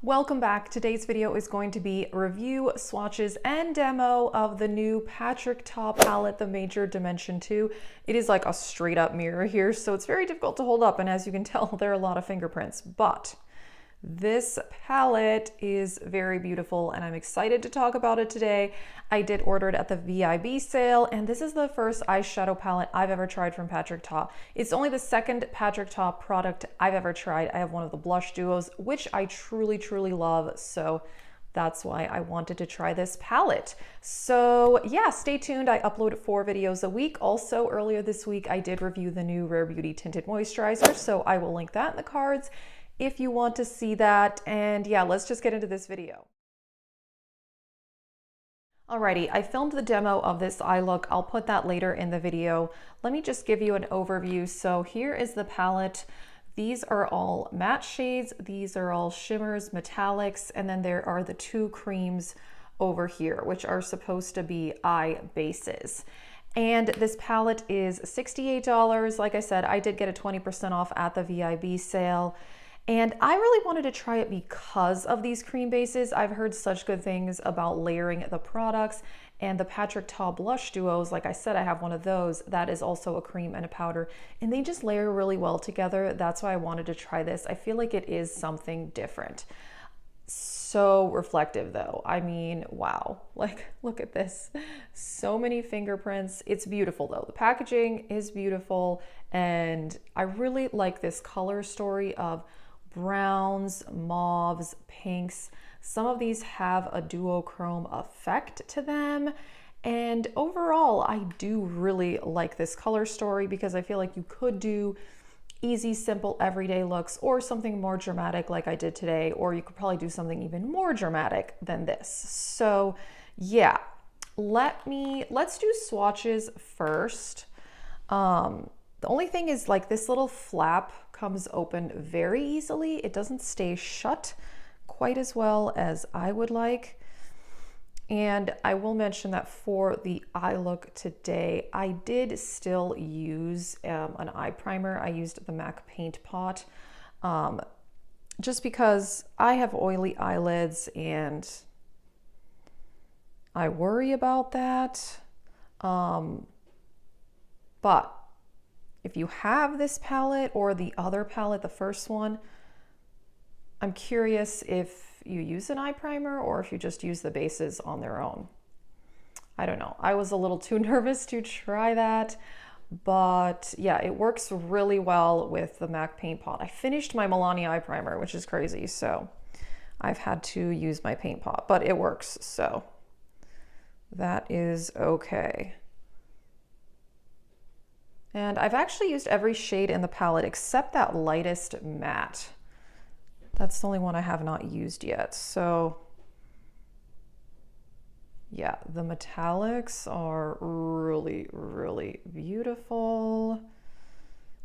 Welcome back. Today's video is going to be review, swatches, and demo of the new Practk palette, the Major Dimension 2. It is like a straight up mirror here, so it's very difficult to hold up, and as you can tell, there are a lot of fingerprints, but this palette is very beautiful and I'm excited to talk about it today. I did order it at the VIB sale, and this is the first eyeshadow palette I've ever tried from Practk. It's only the second Practk product I've ever tried. I have one of the blush duos, which I truly love, so that's why I wanted to try this palette. So yeah, stay tuned. I upload 4 videos a week. Also, earlier this week, I did review the new Rare Beauty Tinted Moisturizer, so I will link that in the cards if you want to see that. And yeah, let's just get into this video. Alrighty, I filmed the demo of this eye look. I'll put that later in the video. Let me just give you an overview. So here is the palette. These are all matte shades. These are all shimmers, metallics, and then there are the 2 creams over here, which are supposed to be eye bases. And this palette is $68. Like I said, I did get a 20% off at the VIB sale. And I really wanted to try it because of these cream bases. I've heard such good things about layering the products, and the Practk blush duos, like I said, I have one of those. That is also a cream and a powder, and they just layer really well together. That's why I wanted to try this. I feel like it is something different. So reflective though. I mean, wow, like look at this. So many fingerprints. It's beautiful though. The packaging is beautiful, and I really like this color story of browns, mauves, pinks. Some of these have a duochrome effect to them. And overall, I do really like this color story because I feel like you could do easy, simple, everyday looks or something more dramatic like I did today, or you could probably do something even more dramatic than this. So yeah, let's do swatches first. The only thing is, like, this little flap comes open very easily. It doesn't stay shut quite as well as I would like. And I will mention that for the eye look today, I did still use an eye primer. I used the MAC Paint Pot just because I have oily eyelids and I worry about that. But if you have this palette or the other palette, the first one, I'm curious if you use an eye primer or if you just use the bases on their own. I don't know. I was a little too nervous to try that, but yeah, it works really well with the MAC Paint Pot. I finished my Milani eye primer, which is crazy, so I've had to use my paint pot, but it works, so that is okay. And I've actually used every shade in the palette except that lightest matte. That's the only one I have not used yet. So yeah, the metallics are really beautiful.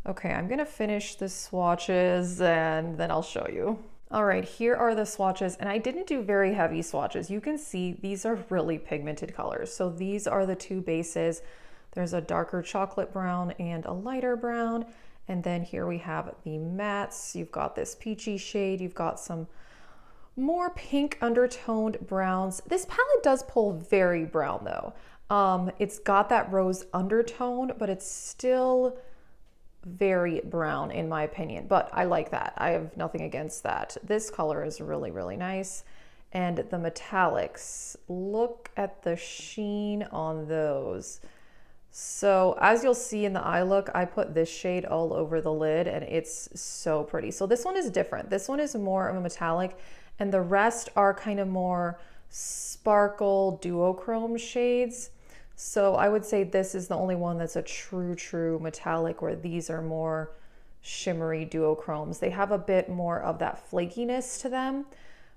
Okay, I'm gonna finish the swatches and then I'll show you. All right, here are the swatches, and I didn't do very heavy swatches. You can see these are really pigmented colors. So these are the 2 bases. There's a darker chocolate brown and a lighter brown. And then here we have the mattes. You've got this peachy shade. You've got some more pink undertoned browns. This palette does pull very brown though. It's got that rose undertone, but it's still very brown in my opinion. But I like that. I have nothing against that. This color is really nice. And the metallics, look at the sheen on those. So as you'll see in the eye look, I put this shade all over the lid and it's so pretty. So this one is different. This one is more of a metallic, and the rest are kind of more sparkle duochrome shades. So I would say this is the only one that's a true metallic, where these are more shimmery duochromes. They have a bit more of that flakiness to them.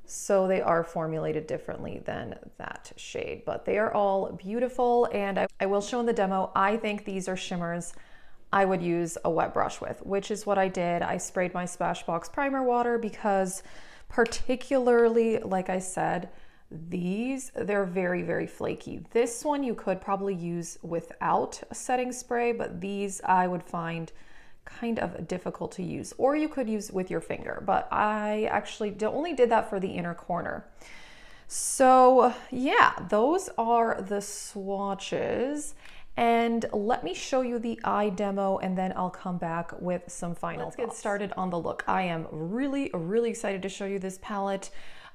So they are formulated differently than that shade, but they are all beautiful. And I will show in the demo, I think these are shimmers I would use a wet brush with, which is what I did. I sprayed my Smashbox primer water because, particularly, like I said, they're very flaky. This one you could probably use without a setting spray, but these I would find kind of difficult to use, or you could use with your finger, but I actually only did that for the inner corner. So yeah, those are the swatches. And let me show you the eye demo and then I'll come back with some final thoughts. Let's get started on the look. I am really excited to show you this palette.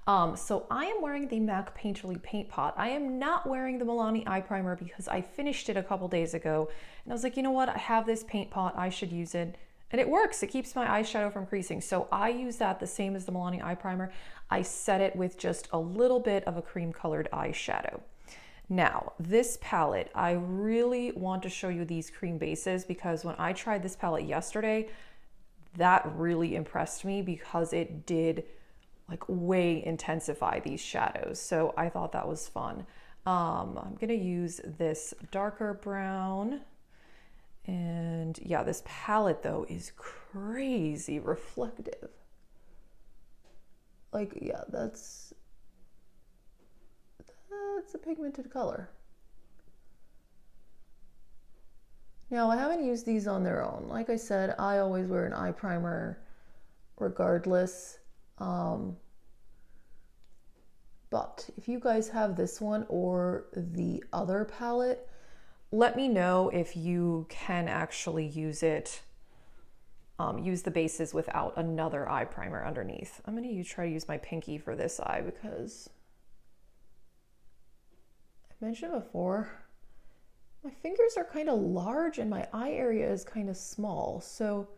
So I am wearing the MAC Painterly Paint Pot. I am not wearing the Milani eye primer because I finished it a couple days ago and I was like, you know what, I have this paint pot, I should use it. And it works, it keeps my eyeshadow from creasing. So I use that the same as the Milani eye primer. I set it with just a little bit of a cream colored eyeshadow. Now, this palette, I really want to show you these cream bases because when I tried this palette yesterday, that really impressed me because it did like way intensify these shadows. So I thought that was fun. I'm gonna use this darker brown. And yeah, this palette though is crazy reflective. Like, yeah, that's a pigmented color. Now, I haven't used these on their own. Like I said, I always wear an eye primer regardless. But if you guys have this one or the other palette, let me know if you can actually use it, use the bases without another eye primer underneath. I'm gonna try to use my pinky for this eye because I mentioned before, my fingers are kind of large and my eye area is kind of small. So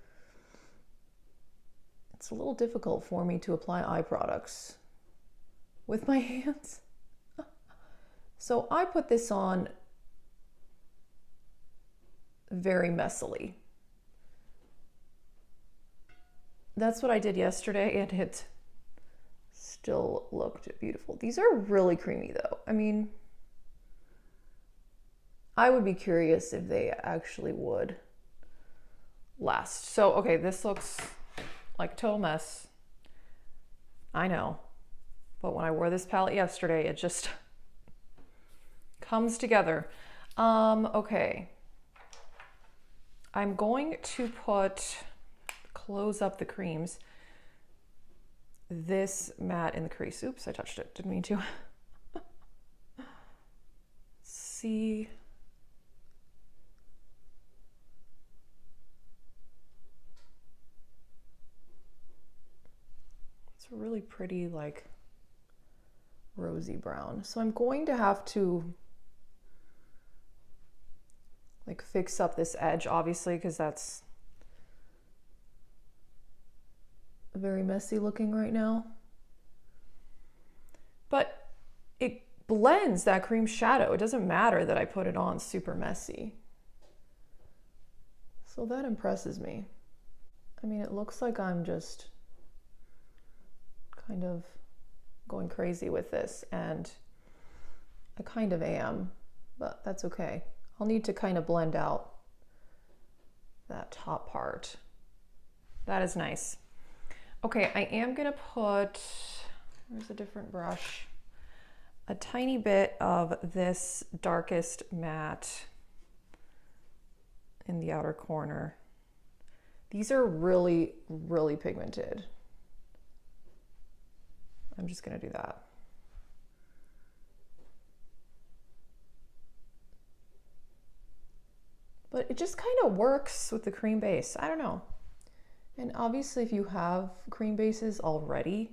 it's a little difficult for me to apply eye products with my hands. So I put this on very messily. That's what I did yesterday and it still looked beautiful. These are really creamy though. I mean, I would be curious if they actually would last. So, okay, this looks like a total mess. I know. But when I wore this palette yesterday, it just comes together. Okay. I'm going to close up the creams, this matte in the crease. Oops, I touched it, didn't mean to. See. It's a really pretty, like, rosy brown. So I'm going to have to like fix up this edge, obviously, because that's very messy looking right now. But it blends that cream shadow. It doesn't matter that I put it on super messy. So that impresses me. I mean, it looks like I'm just kind of going crazy with this, and I kind of am, but that's okay. I'll need to kind of blend out that top part. That is nice. Okay, I am gonna put, where's a different brush? A tiny bit of this darkest matte in the outer corner. These are really, really pigmented. I'm just gonna do that. But it just kind of works with the cream base. I don't know. And obviously if you have cream bases already,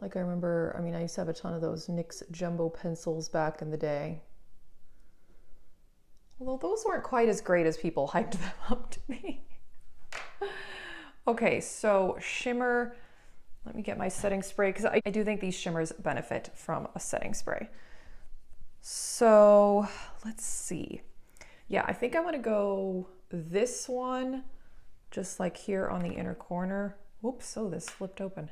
like I remember, I mean, I used to have a ton of those NYX jumbo pencils back in the day. Although those weren't quite as great as people hyped them up to be. Okay, so shimmer. Let me get my setting spray because I do think these shimmers benefit from a setting spray. So let's see. Yeah, I think I'm gonna go this one, just like here on the inner corner. Whoops, oh, this flipped open.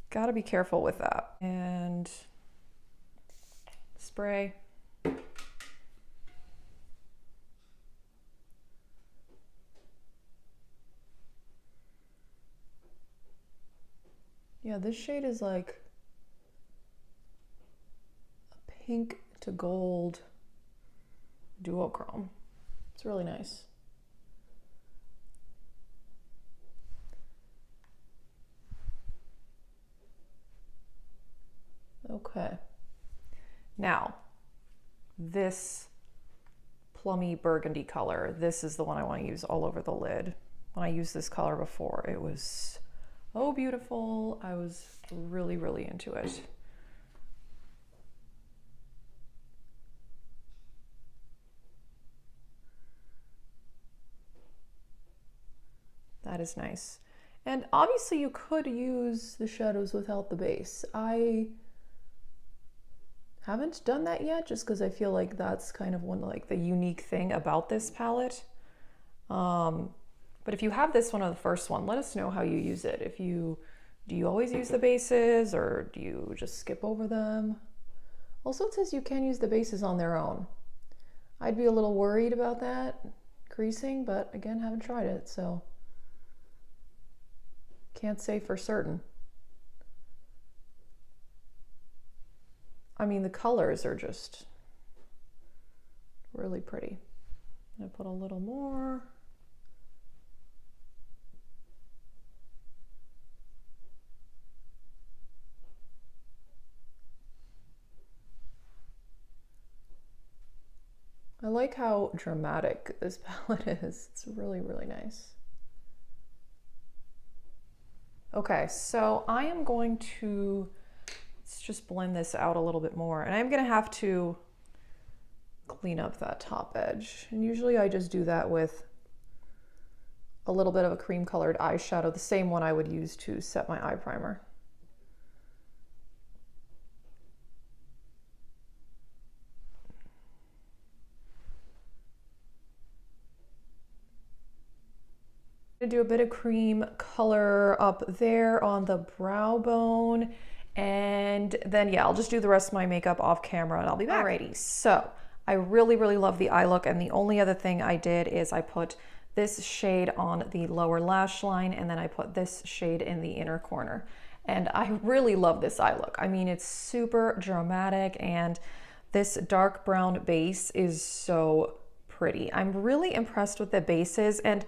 Gotta be careful with that. And spray. Yeah, this shade is like a pink to gold duochrome. It's really nice. Okay. Now, this plummy burgundy color, this is the one I want to use all over the lid. When I used this color before, it was so beautiful. I was really, really into it. That is nice. And obviously you could use the shadows without the base. I haven't done that yet just because I feel like that's kind of one like the unique thing about this palette. But if you have this one or the first one, let us know how you use it. Do you always use the bases or do you just skip over them? Also, it says you can use the bases on their own. I'd be a little worried about that creasing, but again, haven't tried it, so can't say for certain. I mean, the colors are just really pretty. I'm gonna put a little more. I like how dramatic this palette is. It's really, really nice. Okay, so I am going to, let's just blend this out a little bit more. And I'm gonna have to clean up that top edge. And usually I just do that with a little bit of a cream colored eyeshadow, the same one I would use to set my eye primer. Do a bit of cream color up there on the brow bone, and then yeah, I'll just do the rest of my makeup off camera and I'll be back. Alrighty, so I really, really love the eye look, and the only other thing I did is I put this shade on the lower lash line and then I put this shade in the inner corner, and I really love this eye look. I mean, it's super dramatic and this dark brown base is so pretty. I'm really impressed with the bases, and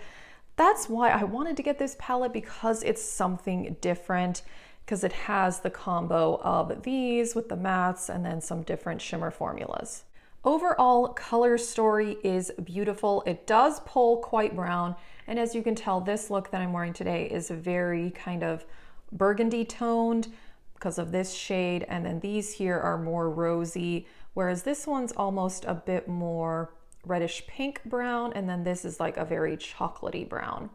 that's why I wanted to get this palette, because it's something different, because it has the combo of these with the mattes and then some different shimmer formulas. Overall, color story is beautiful. It does pull quite brown, and as you can tell, this look that I'm wearing today is very kind of burgundy toned because of this shade, and then these here are more rosy, whereas this one's almost a bit more reddish pink brown, and then this is like a very chocolatey brown.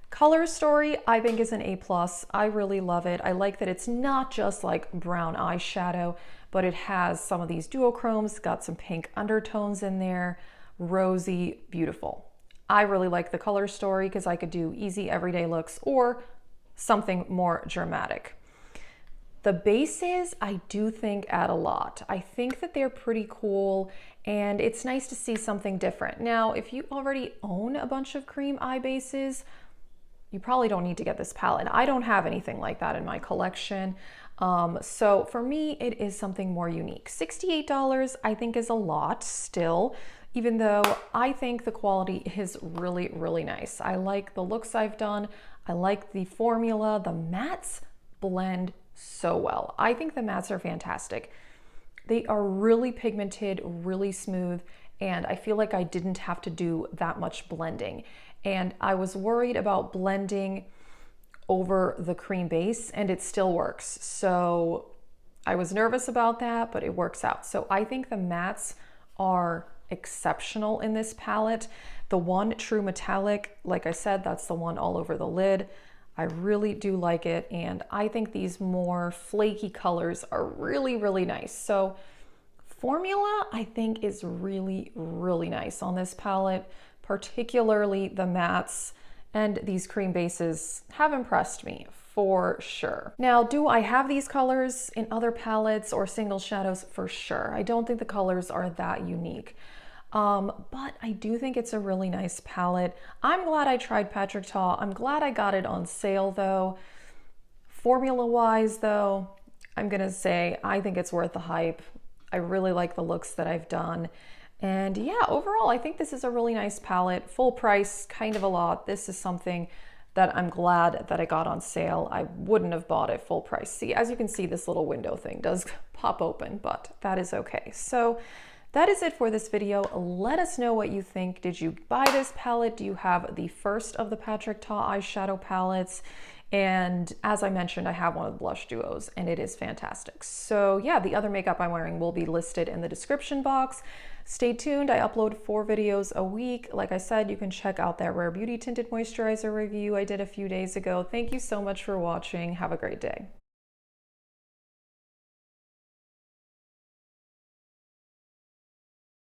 Color story, I think, is an A+. I really love it. I like that it's not just like brown eyeshadow, but it has some of these duochromes, got some pink undertones in there, rosy, beautiful. I really like the color story because I could do easy everyday looks or something more dramatic. The bases, I do think, add a lot. I think that they're pretty cool, and it's nice to see something different. Now, if you already own a bunch of cream eye bases, you probably don't need to get this palette. I don't have anything like that in my collection. So for me, it is something more unique. $68, I think, is a lot still, even though I think the quality is really, really nice. I like the looks I've done. I like the formula. The mattes blend so well. I think the mattes are fantastic. They are really pigmented, really smooth, and I feel like I didn't have to do that much blending. And I was worried about blending over the cream base, and it still works. So I was nervous about that, but it works out. So I think the mattes are exceptional in this palette. The one true metallic, like I said, that's the one all over the lid. I really do like it, and I think these more flaky colors are really, really nice. So formula, I think, is really, really nice on this palette, particularly the mattes, and these cream bases have impressed me for sure. Now, do I have these colors in other palettes or single shadows? For sure. I don't think the colors are that unique. But I do think it's a really nice palette. I'm glad I tried Practk. I'm glad I got it on sale though. Formula wise though, I'm gonna say I think it's worth the hype. I really like the looks that I've done. And yeah, overall, I think this is a really nice palette. Full price, kind of a lot. This is something that I'm glad that it got on sale. I wouldn't have bought it full price. See, as you can see, this little window thing does pop open, but that is okay. So that is it for this video. Let us know what you think. Did you buy this palette? Do you have the first of the Practk eyeshadow palettes? And as I mentioned, I have one of the blush duos and it is fantastic. So yeah, the other makeup I'm wearing will be listed in the description box. Stay tuned. I upload 4 videos a week. Like I said, you can check out that Rare Beauty Tinted Moisturizer review I did a few days ago. Thank you so much for watching. Have a great day.